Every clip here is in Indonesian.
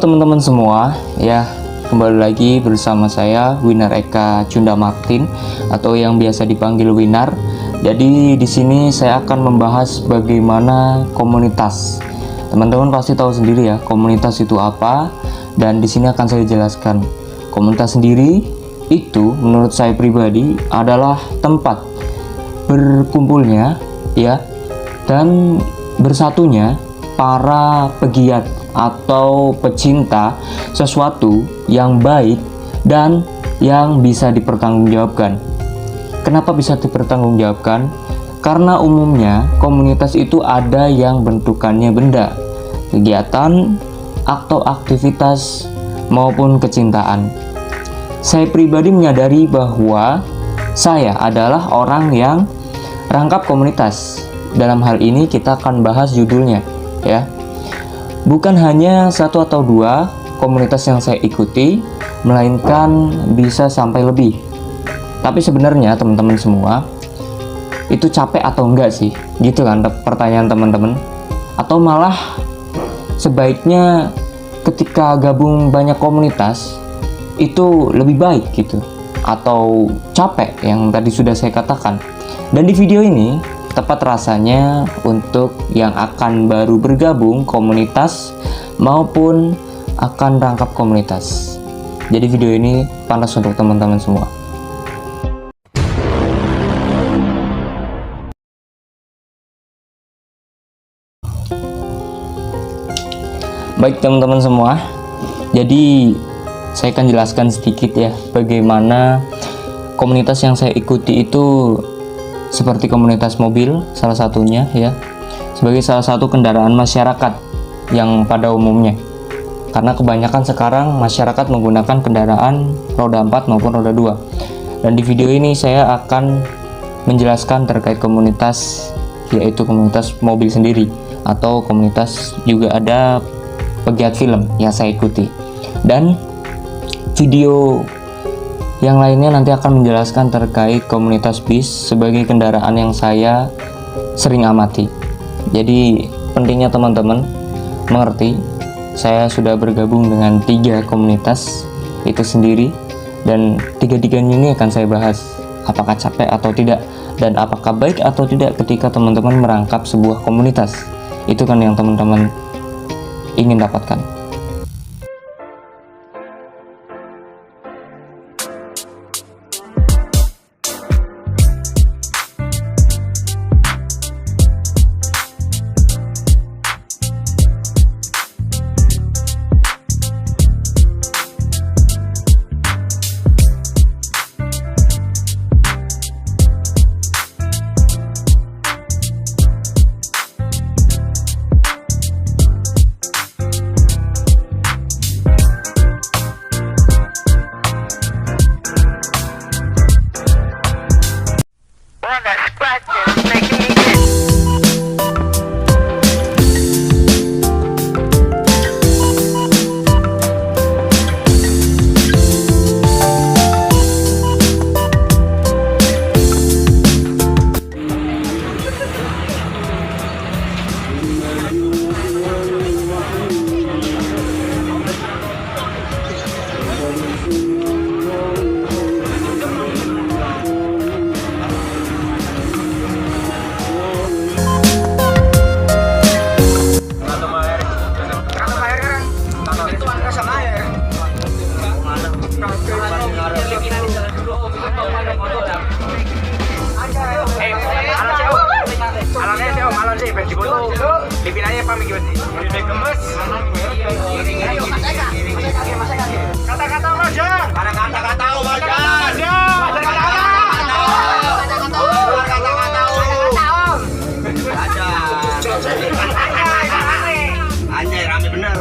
teman-teman semua, ya kembali lagi bersama saya Winar Eka Cunda Martin atau yang biasa dipanggil Winar. Jadi di sini saya akan membahas bagaimana komunitas. Teman-teman pasti tahu sendiri ya komunitas itu apa, dan di sini akan saya jelaskan. Komunitas sendiri itu menurut saya pribadi adalah tempat berkumpulnya ya dan bersatunya para pegiat atau pecinta sesuatu yang baik dan yang bisa dipertanggungjawabkan. Kenapa bisa dipertanggungjawabkan? Karena umumnya komunitas itu ada yang bentukannya benda, kegiatan atau aktivitas maupun kecintaan. Saya pribadi menyadari bahwa saya adalah orang yang rangkap komunitas. Dalam hal ini kita akan bahas judulnya ya. Bukan hanya satu atau dua komunitas yang saya ikuti, melainkan bisa sampai lebih. Tapi sebenarnya teman-teman semua, itu capek atau enggak sih? Gitu kan pertanyaan teman-teman. Atau malah sebaiknya ketika gabung banyak komunitas itu lebih baik gitu, atau capek yang tadi sudah saya katakan. Dan di video ini tepat rasanya untuk yang akan baru bergabung komunitas maupun akan rangkap komunitas. Jadi video ini panas untuk teman-teman semua. Baik teman-teman semua, jadi saya akan jelaskan sedikit ya bagaimana komunitas yang saya ikuti itu. Seperti komunitas mobil salah satunya ya, sebagai salah satu kendaraan masyarakat yang pada umumnya, karena kebanyakan sekarang masyarakat menggunakan kendaraan roda 4 maupun roda 2. Dan di video ini saya akan menjelaskan terkait komunitas, yaitu komunitas mobil sendiri, atau komunitas juga ada pegiat film yang saya ikuti. Dan video yang lainnya nanti akan menjelaskan terkait komunitas bis sebagai kendaraan yang saya sering amati. Jadi pentingnya teman-teman mengerti, saya sudah bergabung dengan 3 komunitas itu sendiri, dan 3-tiganya ini akan saya bahas apakah capek atau tidak, dan apakah baik atau tidak ketika teman-teman merangkap sebuah komunitas. Itu kan yang teman-teman ingin dapatkan. Dipinanya apa minggu ini? Lebih gemes. Kata-kata Majan. Kata-kata Majan. Anjay rame bener.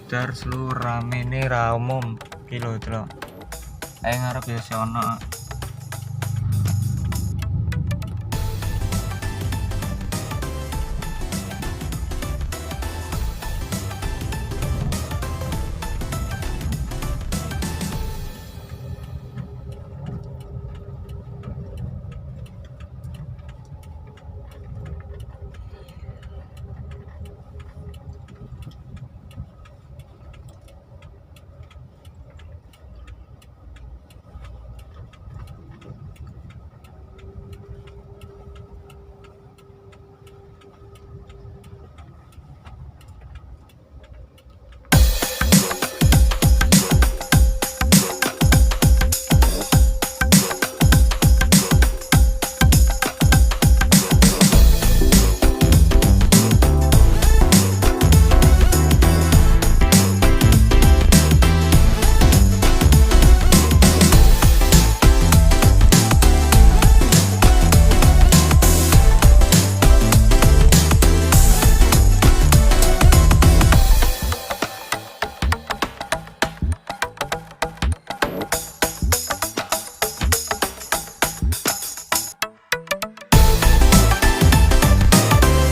Dar seluruh rame nih ra umum kilo delok. Ayo ngarep ya si ono.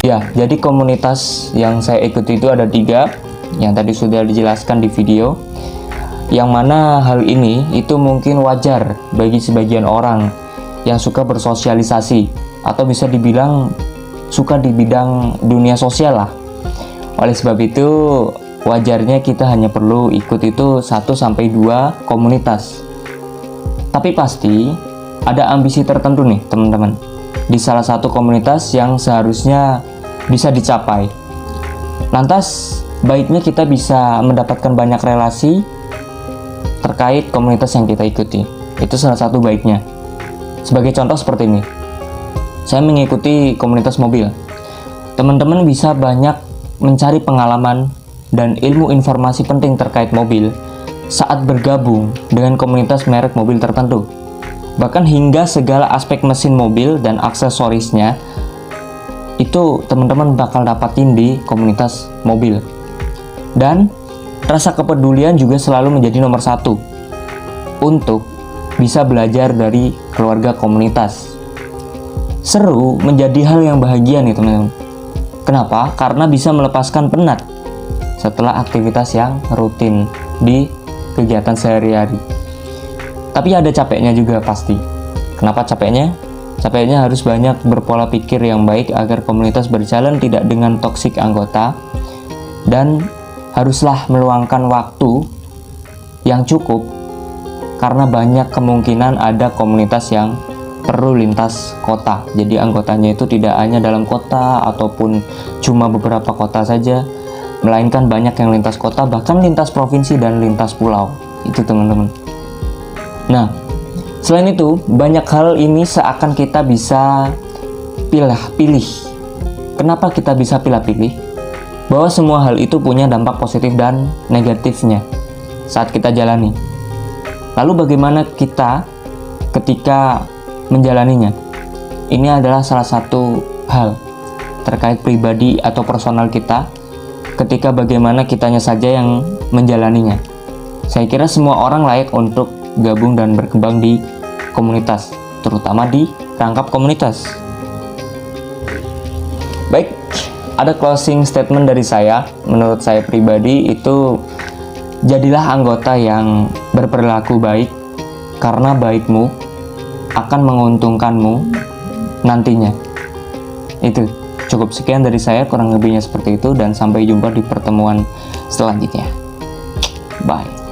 Ya, jadi komunitas yang saya ikuti itu ada 3, yang tadi sudah dijelaskan di video. Yang mana hal ini itu mungkin wajar bagi sebagian orang yang suka bersosialisasi atau bisa dibilang suka di bidang dunia sosial lah. Oleh sebab itu, wajarnya kita hanya perlu ikut itu 1-2 komunitas. Tapi pasti ada ambisi tertentu nih teman-teman di salah satu komunitas yang seharusnya bisa dicapai. Lantas baiknya kita bisa mendapatkan banyak relasi terkait komunitas yang kita ikuti. Itu salah satu baiknya. Sebagai contoh seperti ini, saya mengikuti komunitas mobil. Teman-teman bisa banyak mencari pengalaman dan ilmu informasi penting terkait mobil saat bergabung dengan komunitas merek mobil tertentu. Bahkan hingga segala aspek mesin mobil dan aksesorisnya itu teman-teman bakal dapatin di komunitas mobil. Dan rasa kepedulian juga selalu menjadi nomor 1 untuk bisa belajar dari keluarga komunitas. Seru menjadi hal yang bahagia nih teman-teman. Kenapa? Karena bisa melepaskan penat setelah aktivitas yang rutin di kegiatan sehari-hari. Tapi ada capeknya juga pasti. Kenapa capeknya? Capeknya harus banyak berpola pikir yang baik agar komunitas berjalan tidak dengan toksik anggota, dan haruslah meluangkan waktu yang cukup karena banyak kemungkinan ada komunitas yang perlu lintas kota. Jadi anggotanya itu tidak hanya dalam kota ataupun cuma beberapa kota saja, melainkan banyak yang lintas kota, bahkan lintas provinsi dan lintas pulau. Itu teman-teman. Nah, selain itu, banyak hal ini seakan kita bisa pilih. Kenapa kita bisa pilih-pilih? Bahwa semua hal itu punya dampak positif dan negatifnya saat kita jalani. Lalu bagaimana kita ketika menjalaninya? Ini adalah salah satu hal terkait pribadi atau personal kita, ketika bagaimana kitanya saja yang menjalaninya. Saya kira semua orang layak untuk gabung dan berkembang di komunitas, terutama di rangkap komunitas. Baik, ada closing statement dari saya. Menurut saya pribadi itu, jadilah anggota yang berperilaku baik, karena baikmu akan menguntungkanmu nantinya. Itu cukup sekian dari saya, kurang lebihnya seperti itu, dan sampai jumpa di pertemuan selanjutnya. Bye.